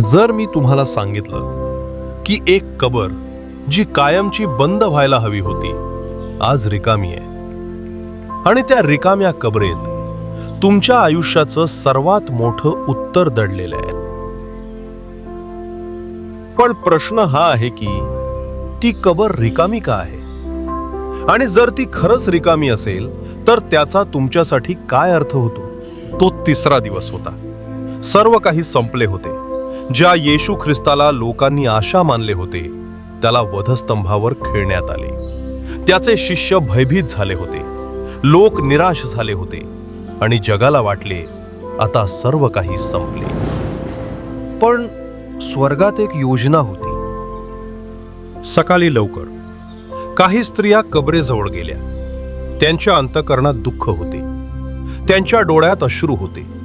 जर मी तुम्हाला सांगितलं की एक कबर जी कायमची बंद व्हायला हवी होती आज रिकामी आहे आणि त्या रिकाम्या कबरेत तुमच्या आयुष्याचं सर्वात मोठं उत्तर दडलेलं आहे, पण प्रश्न हा आहे की ती कबर रिकामी का आहे? आणि जर ती खरंच रिकामी असेल तर त्याचा तुमच्यासाठी काय अर्थ होतो? तो तिसरा दिवस होता. सर्व काही संपले होते. ज्या येशू ख्रिस्ताला लोकांनी आशा मानले होते त्याला वधस्तंभावर खिळण्यात आले. त्याचे शिष्य भयभीत झाले होते, लोक निराश झाले होते आणि जगाला वाटले आता सर्व काही संपले. पण स्वर्गात एक योजना होती. सकाळी लवकर काही स्त्रिया कबरेजवळ गेल्या. त्यांच्या अंतःकरणात दुःख होते, त्यांच्या डोळ्यात अश्रू होते.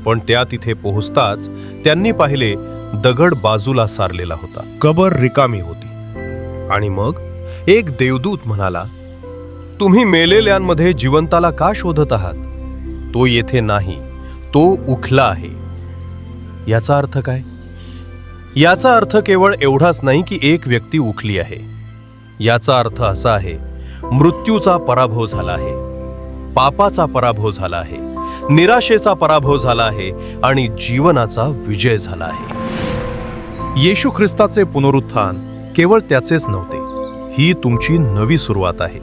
पण त्या तिथे पोहोचताच त्यांनी पाहिले दगड बाजूला सारलेला होता. कबर रिकामी होती. आणि मग एक देवदूत म्हणाला, तुम्ही मेलेल्यांमध्ये जिवंताला का शोधत आहात? तो येथे नाही, तो उठला आहे. याचा अर्थ काय? याचा अर्थ केवळ एवढाच नाही की एक व्यक्ती उठली आहे. याचा अर्थ असा आहे, मृत्यूचा पराभव झाला आहे, पापाचा पराभव झाला आहे, निराशेचा पराभव झाला आहे आणि जीवनाचा विजय झाला आहे. येशू ख्रिस्ताचे पुनरुत्थान केवळ त्याचेच नव्हते, ही तुमची नवी सुरुवात आहे.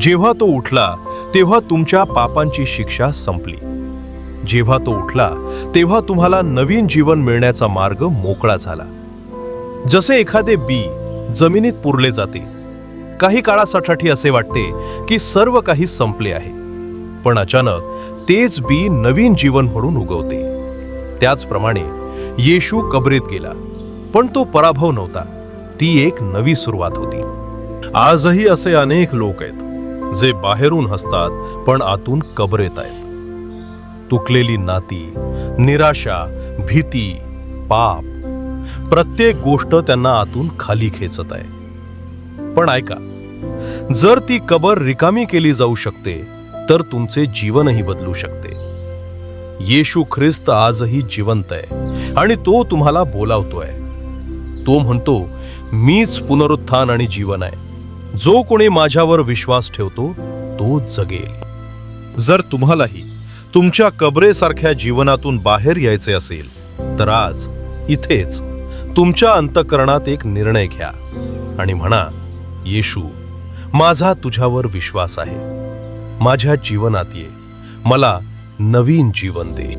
जेव्हा तो उठला तेव्हा तुमच्या पापांची शिक्षा संपली. जेव्हा तो उठला तेव्हा तुम्हाला नवीन जीवन मिळण्याचा मार्ग मोकळा झाला. जसे एखादे बी जमिनीत पुरले जाते, काही काळासाठी असे वाटते की सर्व काही संपले आहे, पण अचानक तेच बी नवीन जीवन म्हणून उगवते. त्याचप्रमाणे येशू कबरीत गेला, पण तो पराभव नव्हता, ती एक नवी सुरुवात होती. आजही असे अनेक लोक आहेत जे बाहेरून हसतात पण आतून कबरेत आहेत. तुटलेली नाती, निराशा, भीती, पाप, प्रत्येक गोष्ट त्यांना आतून खाली खेचत आहे. पण ऐका, जर ती कबर रिकामी केली जाऊ शकते तर तुमचे जीवनही बदलू शकते. येशू ख्रिस्त आजही जिवंत आहे आणि तो तुम्हाला बोलावतोय. तो म्हणतो, मीच पुनरुत्थान आणि जीवन आहे. जो कोणी माझ्यावर विश्वास ठेवतो तो जगेल. जर तुम्हालाही तुमच्या कबरेसारख्या जीवनातून बाहेर यायचे असेल तर आज इथेच तुमच्या अंतःकरणात एक निर्णय घ्या आणि म्हणा, येशू, माझा तुझ्यावर विश्वास आहे. माझ्या जीवनात ये, मला नवीन जीवन दे.